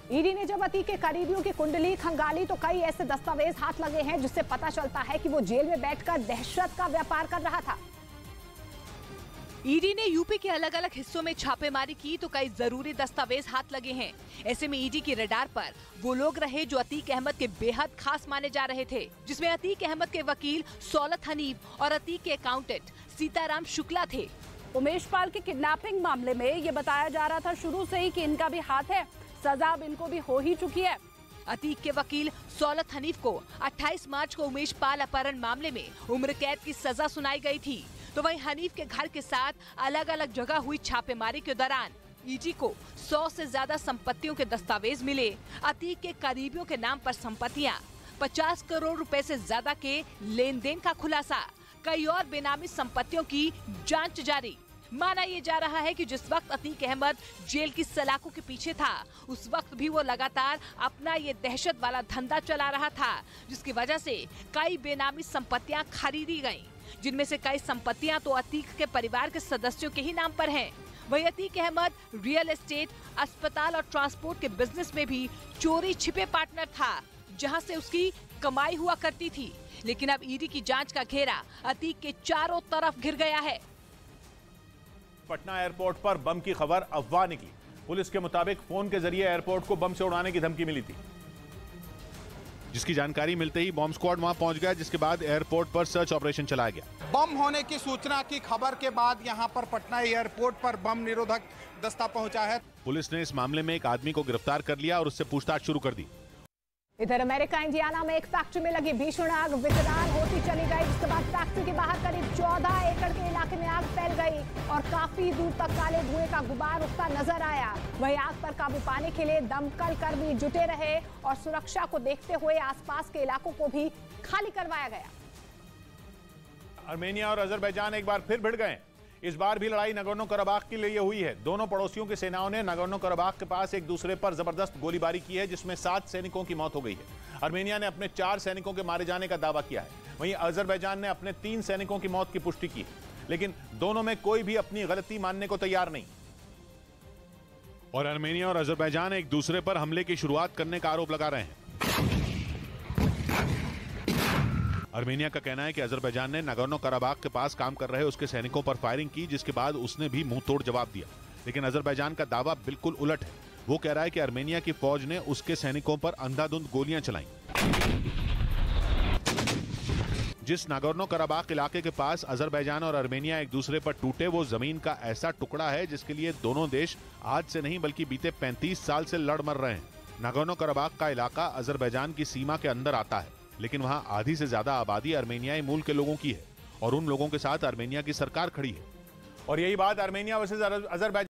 ED ने जब अतीक के करीबियों की कुंडली खंगाली तो कई ऐसे दस्तावेज हाथ लगे हैं जिससे पता चलता है कि वो जेल में बैठकर दहशत का व्यापार कर रहा था। ईडी ने यूपी के अलग अलग हिस्सों में छापेमारी की तो कई जरूरी दस्तावेज हाथ लगे हैं। ऐसे में ईडी की रडार पर वो लोग रहे जो अतीक अहमद के बेहद खास माने जा रहे थे, जिसमें अतीक अहमद के वकील सौलत हनीफ और अतीक के अकाउंटेंट सीताराम शुक्ला थे। उमेश पाल के किडनैपिंग मामले में ये बताया जा रहा था शुरू से ही कि इनका भी हाथ है, सजा अब इनको भी हो ही चुकी है। अतीक के वकील सौलत हनीफ को 28 मार्च को उमेश पाल अपहरण मामले में उम्र कैद की सजा सुनाई गई थी, तो वहीं हनीफ के घर के साथ अलग अलग जगह हुई छापेमारी के दौरान ईडी को 100 से ज्यादा संपत्तियों के दस्तावेज मिले। अतीक के करीबियों के नाम पर संपत्तियां, 50 करोड़ रुपए से ज्यादा के लेन देन का खुलासा, कई और बेनामी संपत्तियों की जांच जारी। माना ये जा रहा है कि जिस वक्त अतीक अहमद जेल की सलाखों के पीछे था, उस वक्त भी वो लगातार अपना ये दहशत वाला धंधा चला रहा था, जिसकी वजह से कई बेनामी संपत्तियां खरीदी गईं, जिनमें से कई संपत्तियां तो अतीक के परिवार के सदस्यों के ही नाम पर हैं। वही अतीक अहमद रियल एस्टेट, अस्पताल और ट्रांसपोर्ट के बिजनेस में भी चोरी छिपे पार्टनर था, जहां से उसकी कमाई हुआ करती थी। लेकिन अब ईडी की जांच का घेरा अतीक के चारों तरफ घिर गया है। पटना एयरपोर्ट पर बम की खबर अफवाह निकली। पुलिस के मुताबिक फोन के जरिए एयरपोर्ट को बम से उड़ाने की धमकी मिली थी, जिसकी जानकारी मिलते ही बॉम्ब स्क्वाड वहां पहुंच गया, जिसके बाद एयरपोर्ट पर सर्च ऑपरेशन चलाया गया। बम होने की सूचना की खबर के बाद यहां पर पटना एयरपोर्ट पर बम निरोधक दस्ता पहुंचा है। पुलिस ने इस मामले में एक आदमी को गिरफ्तार कर लिया और उससे पूछताछ शुरू कर दी। इधर अमेरिका इंडियाना में एक फैक्ट्री में लगी भीषण आग विकराल होती चली गई, जिसके बाद फैक्ट्री के बाहर करीब 14 एकड़ के इलाके में आग फैल गई और काफी दूर तक काले धुएं का गुबार उठता नजर आया। वहीं आग पर काबू पाने के लिए दमकल कर्मी जुटे रहे और सुरक्षा को देखते हुए आसपास के इलाकों को भी खाली करवाया गया। आर्मेनिया और अजरबैजान एक बार फिर भिड़ गए। इस बार भी लड़ाई नगोर्नो कराबाख के लिए हुई है। दोनों पड़ोसियों की सेनाओं ने नगोर्नो कराबाख के पास एक दूसरे पर जबरदस्त गोलीबारी की है, जिसमें 7 सैनिकों की मौत हो गई है। आर्मेनिया ने अपने 4 सैनिकों के मारे जाने का दावा किया है। वहीं अजरबैजान ने अपने 3 सैनिकों की मौत की पुष्टि की है, लेकिन दोनों में कोई भी अपनी गलती मानने को तैयार नहीं। और आर्मेनिया और अजरबैजान एक दूसरे पर हमले की शुरुआत करने का आरोप लगा रहे हैं। आर्मेनिया का कहना है कि अजरबैजान ने नगोर्नो कराबाख के पास काम कर रहे उसके सैनिकों पर फायरिंग की, जिसके बाद उसने भी मुंह तोड़ जवाब दिया। लेकिन अजरबैजान का दावा बिल्कुल उलट है। वो कह रहा है कि आर्मेनिया की फौज ने उसके सैनिकों पर अंधाधुंध गोलियां चलाईं। जिस नगोर्नो कराबाख इलाके के पास अजरबैजान और आर्मेनिया एक दूसरे पर टूटे, वो जमीन का ऐसा टुकड़ा है जिसके लिए दोनों देश आज से नहीं बल्कि बीते 35 साल से लड़ मर रहे हैं। नगोर्नो कराबाख का इलाका अजरबैजान की सीमा के अंदर आता है, लेकिन वहां आधी से ज्यादा आबादी आर्मेनियाई मूल के लोगों की है और उन लोगों के साथ आर्मेनिया की सरकार खड़ी है। और यही बात आर्मेनिया वर्सेस अजरबैजान